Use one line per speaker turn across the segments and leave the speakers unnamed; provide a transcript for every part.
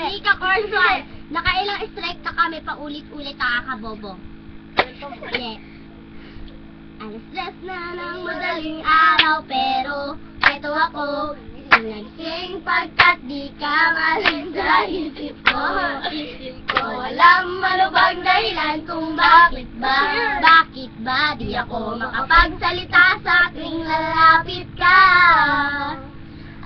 Nika Corson, nakailang strike na kami pa ulit-ulit nakakabobo. Yeah. Alas stress na ng madaling araw, pero eto ako, nagsing pagkat di ka maling sa isip ko. Walang malubhang dahilan kung bakit ba di ako makapagsalita sa aking lalapit ka.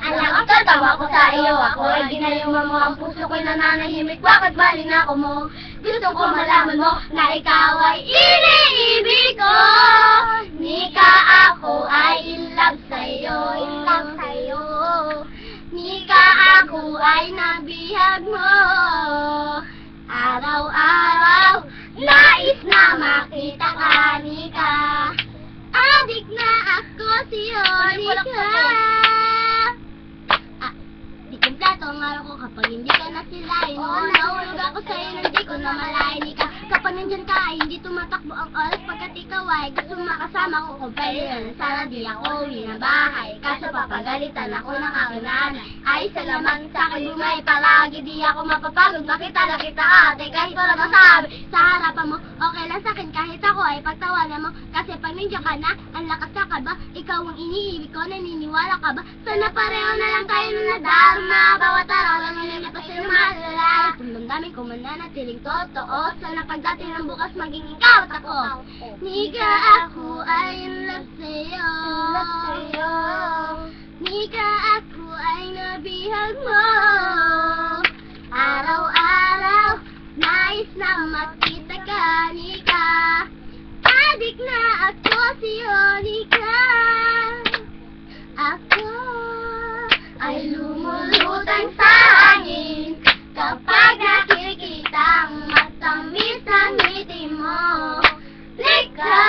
Alam ko, tawa ko sa iyo, ako ay ginayuma mo, ang puso ko'y nananahimik, bakit ba linako mo? Gusto ko malaman mo na ikaw ay iniibig ko. Nika, ako ay in love sa'yo, Nika, ako ay nabihag mo. Araw-araw, nais na makita ka, Nika. Adik na ako sa'yo, Nika. Di kumpleto ang araw ko kapag hindi ka nasilayan. Nahulog ako sa'yo nang di ko na malayan, Nika. Kapag nandyan ka ay hindi tumatakbo ang oras, pagkat ikaw ay gusto makasama ko. Kung pwede na sana di ako uwi na bahay, kaso papagalitan ako ng aking nanay. Ay salamat sa akin bumay palagi, di ako mapapagod makita na kita ate. Kahit wala masabi sa harapan mo, okay lang sa akin kahit ako ay pagtawanan mo. Kasi pag nandiyan ka na, ang lakas ka ba? Ikaw ang iniibig ko, naniniwala ka ba? Sana pareho na lang tayo na nadarma, bawat araw lang nilipasin na malalay. Kung damdamin ko mananatiling totoo, sana pagdating ng bukas maging ikaw at ako. Nika, ako ay in love sa'yo, Nika, ako ay nabihag mo. Araw-araw, nais na makita ka, Nika. Adik na ako sa'yo, Nika. Ako ay lumulutang sa hangin kapag nakikita ang matamis ang ngiti mo. Nika,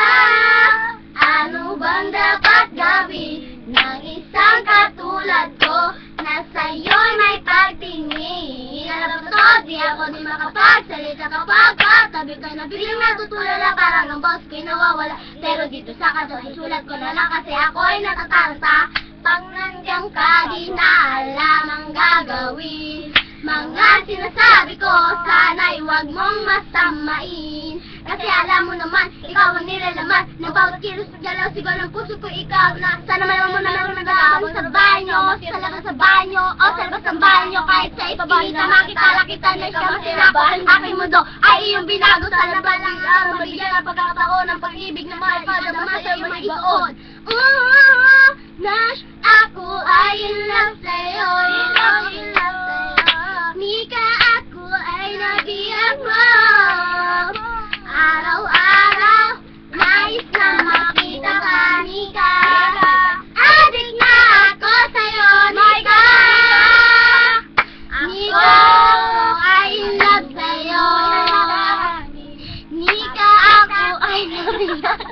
ano bang dapat gawin ng isang katulad ko na sa'yo'y may pagtingin? Alam mo to, di ako di makapagsalita kapag katabi ka na biglang natutulala, parang ang boss ko'y nawawala. Pero dito sa kanto, susulat ko na lang kasi ako'y natataranta. Pag nandiyan ka, di na alam ang gagawin. Mga sinasabi ko, sana'y huwag mong masamain. Kasi alam mo naman, ikaw ang nilalaman ng bawat kilos at galaw, sigaw ng puso ko ikaw na. Sana malaman mo na meron nagagawin sa banyo, sa labas sa banyo, o sa labas ng banyo. Kahit sa ipabalita, makikala kita na ikaw masinapan. Aking mundo ay iyong binago, sa laban lang ang mabigyan ng pagkakataon ng pag-ibig na maipadama sa iyong maibaon. Nash, ako ay in love sa'yo, Nika, ako ay nabihag mo. Araw-araw, nais na makita ka, Nika. Adik na ako sa'yo, Nika. Nika, ako ay in love sa'yo, Nika, ako ay nabihag.